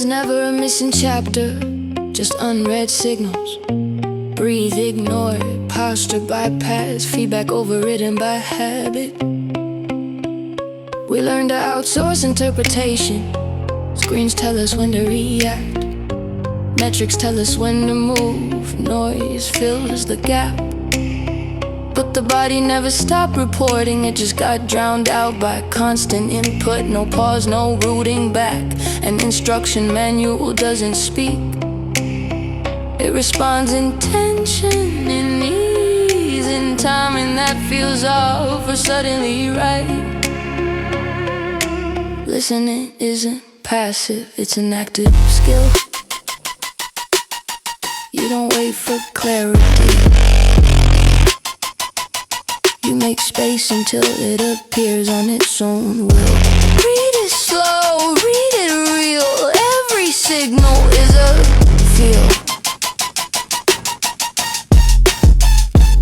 was never a missing chapter, just unread signals. Breathe, ignore, posture bypass, feedback overridden by habit. We learned to outsource interpretation. Screens tell us when to react, metrics tell us when to move, noise fills the gap. But the body never stopped reporting, it just got drowned out by constant input. No pause, no rooting back. An instruction manual doesn't speak, it responds in tension, in ease, in timing that feels off or suddenly right. Listening isn't passive, it's an active skill. You don't wait for clarity, you make space until it appears on its own will. Read it slow, read it real. Every signal is a feel.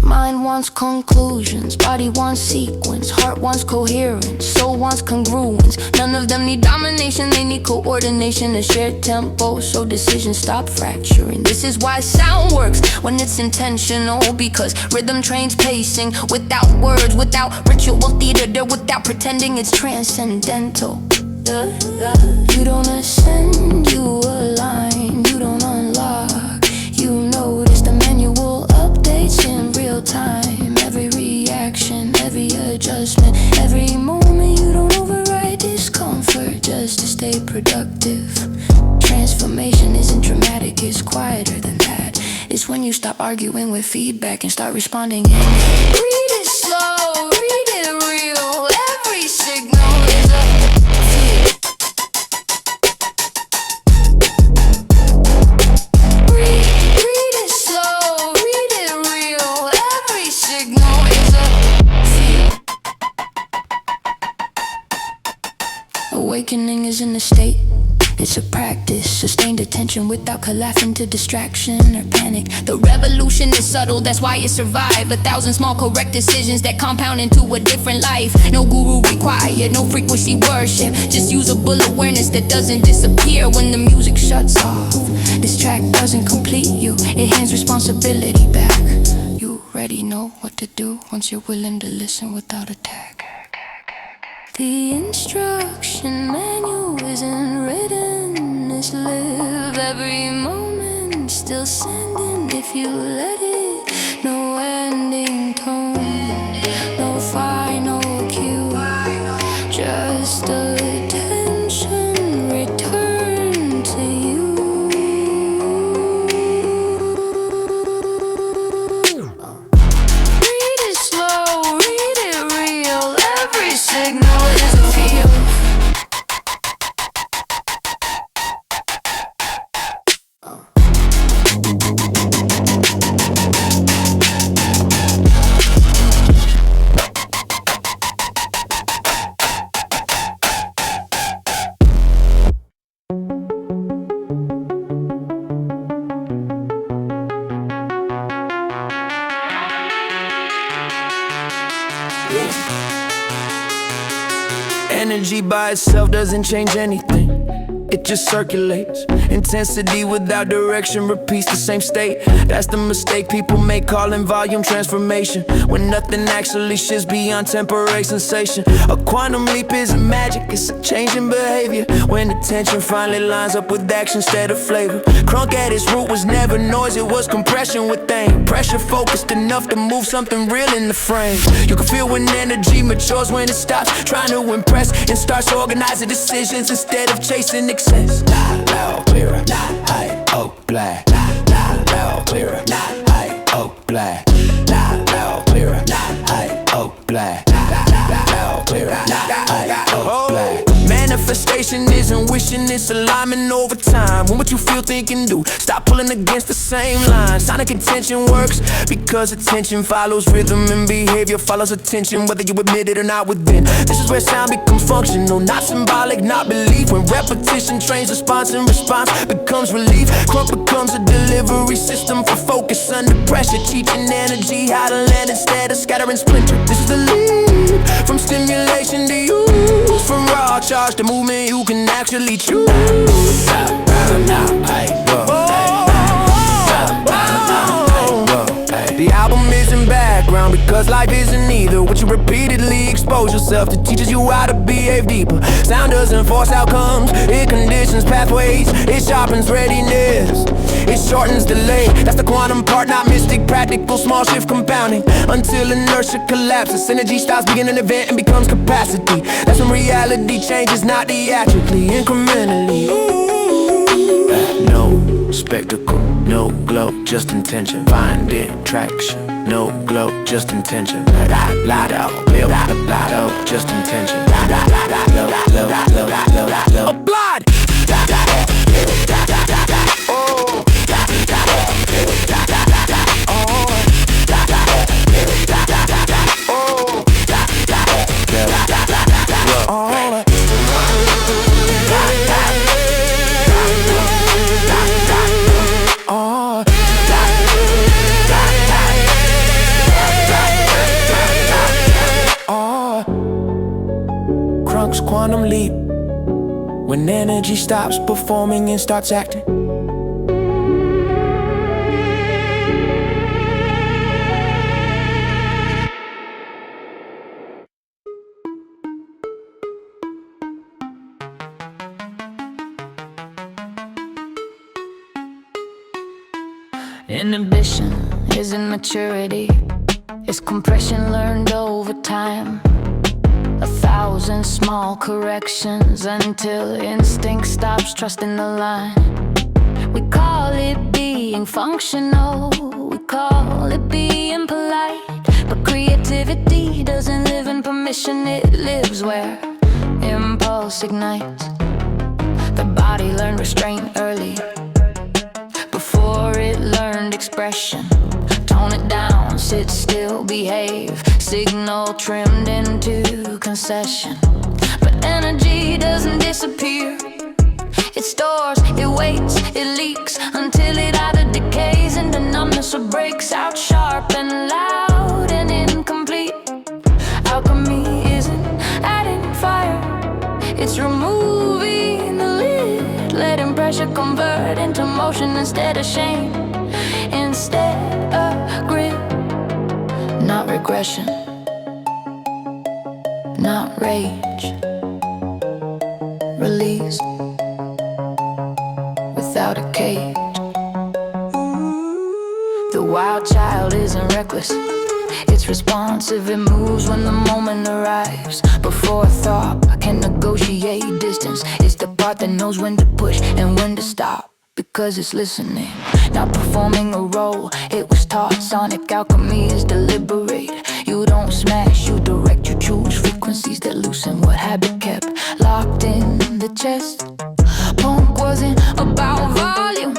Mind wants conclusions, body wants sequence, heart wants coherence, soul wants congruence. None of them need domination, they need coordination, a shared tempo, so decisions stop fracturing. This is why sound works when it's intentional, because rhythm trains pacing without words, without ritual theater, without pretending it's transcendental. You don't ascend, you align, you don't unlock. You notice the manual updates in real time. Every reaction, every adjustment, every moment. You don't override discomfort just to stay productive. Transformation isn't dramatic, it's quieter than that. It's when you stop arguing with feedback and start responding in. Read it slow, read it real. Every signal is a feel. Read it slow, read it real. Every signal is a feel. Awakening isn't a state, it's a practice. Sustained attention without collapsing to distraction or panic. The revolution is subtle, that's why it survived. 1,000 small correct decisions that compound into a different life. No guru required, no frequency worship, just usable awareness that doesn't disappear when the music shuts off. This track doesn't complete you, it hands responsibility back. You already know what to do once you're willing to listen without attack. The instruction manual isn't written, it's live every moment, still sending if you let it. No ending tone, no final cue, just attention return to you. Read it slow, read it real. Every signal is a feel. Energy by itself doesn't change anything, it just circulates. Intensity without direction repeats the same state. That's the mistake people make, calling volume transformation, when nothing actually shifts beyond temporary sensation. A quantum leap isn't magic, it's a change in behavior, when attention finally lines up with action instead of flavor. Crunk at its root was never noise, it was compression with aim. Pressure focused enough to move something real in the frame. You can feel when energy matures, when it stops trying to impress and starts organizing decisions instead of chasing excess. Not loud, clearer, not high, oh black. Not loud, clearer, not high, oh black. Not loud, clearer, not high, oh black. Not loud, clearer, not high, oh black. Manifestation isn't wishing, it's alignment over time. When what you feel, think, and do, stop pulling against the same line. Sonic intention works because attention follows rhythm, and behavior follows attention, whether you admit it or not within. This is where sound becomes functional, not symbolic, not belief. When repetition trains response and response becomes relief. Crunk becomes a delivery system for focus under pressure, teaching energy how to land instead of scattering splinters. This is the leap from stimulation to use. moves from raw charge to movement you can actually choose. The album isn't background because life isn't either. What you repeatedly expose yourself to teaches you how to behave deeper. Sound doesn't force outcomes, it conditions pathways. It sharpens readiness, it shortens delay. That's the quantum part, not mystic, practical, small shift compounding. Until inertia collapses, energy stops being an event and becomes capacity. That's when reality changes, not theatrically, incrementally. No spectacle, no glow, just intention. Finding traction, no glow, just intention. Just intention. Applaud. Crunk's quantum leap, when energy stops performing and starts acting. Inhibition isn't maturity, it's compression learned over time. 1,000 small corrections until instinct stops trusting the line. We call it being functional, we call it being polite. But creativity doesn't live in permission, it lives where impulse ignites. The body learned restraint early, before it learned expression. Tone it down, sit still, behave. Signal trimmed into concession. But energy doesn't disappear, it stores, it waits, it leaks until it either decays into numbness or breaks out sharp and loud and incomplete. Alchemy isn't adding fire, it's removing the lid, letting pressure convert into motion instead of shame, instead of grit. Not regression, not rage. Release without a cage. The wild child isn't reckless, it's responsive, it moves when the moment arrives. Before thought, I can negotiate distance. It's the part that knows when to push and when to stop, because it's listening, not performing a role. It was taught sonic alchemy is deliberate. You don't smash, you direct, you choose frequencies that loosen what habit kept locked in the chest. Punk wasn't about volume,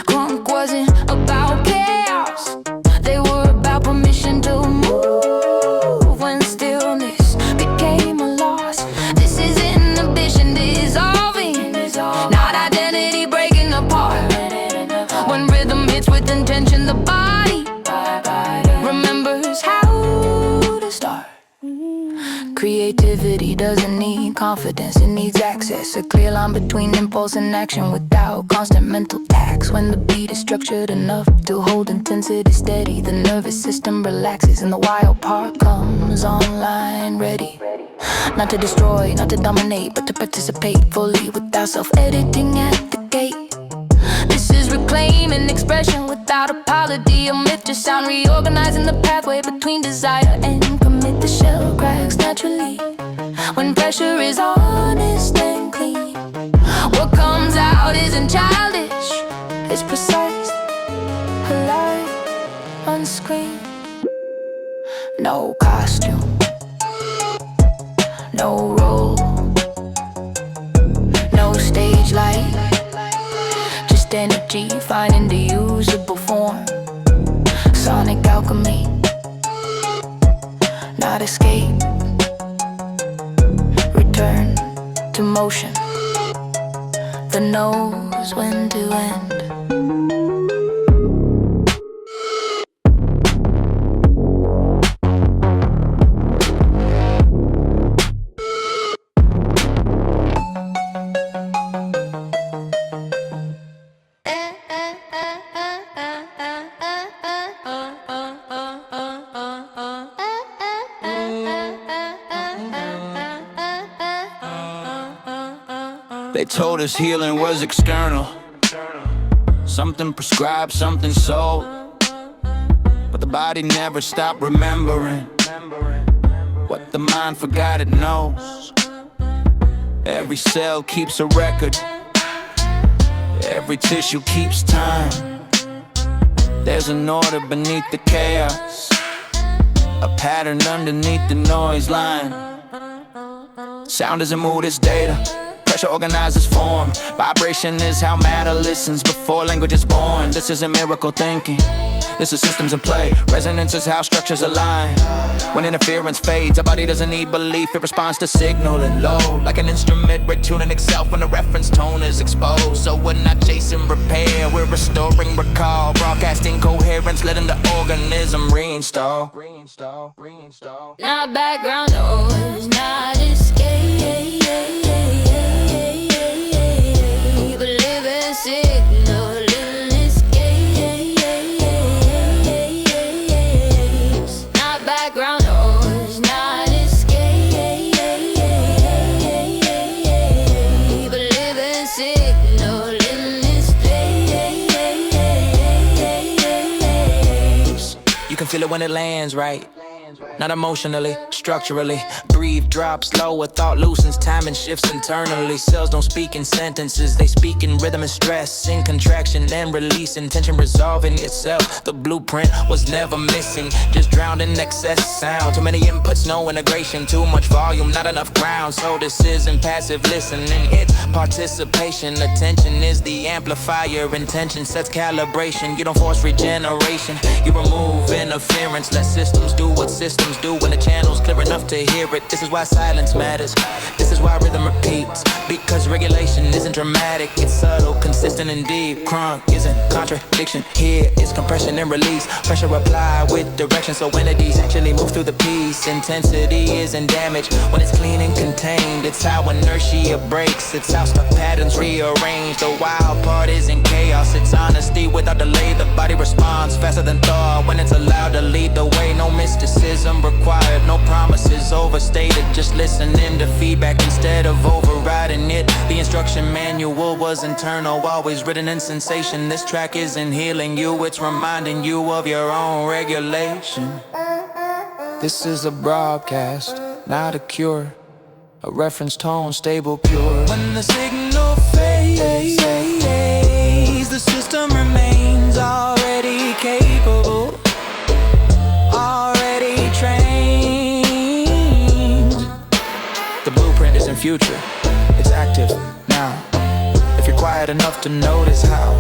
crunk wasn't about chaos. They were about permission to move when stillness became a loss. This is inhibition dissolving, not identity breaking apart. When rhythm hits with intention, the body remembers how to start. Creativity doesn't need confidence, it needs access. A clear line between impulse and action without constant mental tax. When the beat is structured enough to hold intensity steady, the nervous system relaxes and the wild part comes online ready. Not to destroy, not to dominate, but to participate fully without self-editing at the gate. This is reclaiming expression without apology. A myth to sound, reorganizing the pathway between desire and commit. The shell cracks naturally when pressure is honest and clean. What comes out isn't childish, it's precise, alive, unscreened. No costume, no role, no stage light, just energy finding the usable form. Sonic alchemy, not escape. Return to motion, the knows when to end. They told us healing was external, something prescribed, something sold. But the body never stopped remembering what the mind forgot it knows. Every cell keeps a record, every tissue keeps time. There's an order beneath the chaos, a pattern underneath the noise line. Sound isn't mood, it's data. Pressure organizes form. Vibration is how matter listens before language is born. This isn't miracle thinking, this is systems in play. Resonance is how structures align. When interference fades, our body doesn't need belief, it responds to signal and load. Like an instrument retuning itself when the reference tone is exposed. So we're not chasing repair, we're restoring recall. Broadcasting coherence, letting the organism reinstall. Not background noise, not escape, but living signal, living escapes. Not background noise, not escape, but living signal, living escapes. You can feel it when it lands right, not emotionally, structurally. Breathe, drop slower, thought loosens, time and shifts internally. Cells don't speak in sentences, they speak in rhythm and stress. In contraction and release, intention resolving itself. The blueprint was never missing, just drowned in excess sound. Too many inputs, no integration, too much volume, not enough ground. So this isn't passive listening, it's participation. Attention is the amplifier, intention sets calibration. You don't force regeneration, you remove interference. Let systems do what systems do when the channel's clear enough to hear it. This is why silence matters, this is why rhythm repeats. Because regulation isn't dramatic, it's subtle, consistent and deep. Crunk isn't contradiction, here it's compression and release. Pressure applied with direction, so entities actually move through the piece. Intensity isn't damage when it's clean and contained. It's how inertia breaks, it's how stuck patterns rearrange. The wild part isn't chaos, it's honesty without delay. The body responds faster than thought when it's allowed to lead the way. No mysticism required, no promises overstated, just listening to feedback instead of overriding it. The instruction manual was internal, always written in sensation. This track isn't healing you, it's reminding you of your own regulation. This is a broadcast, not a cure. A reference tone, stable, pure. When the signal fades, the system remains already capable, already trained. The blueprint isn't future, it's active now. If you're quiet enough to notice how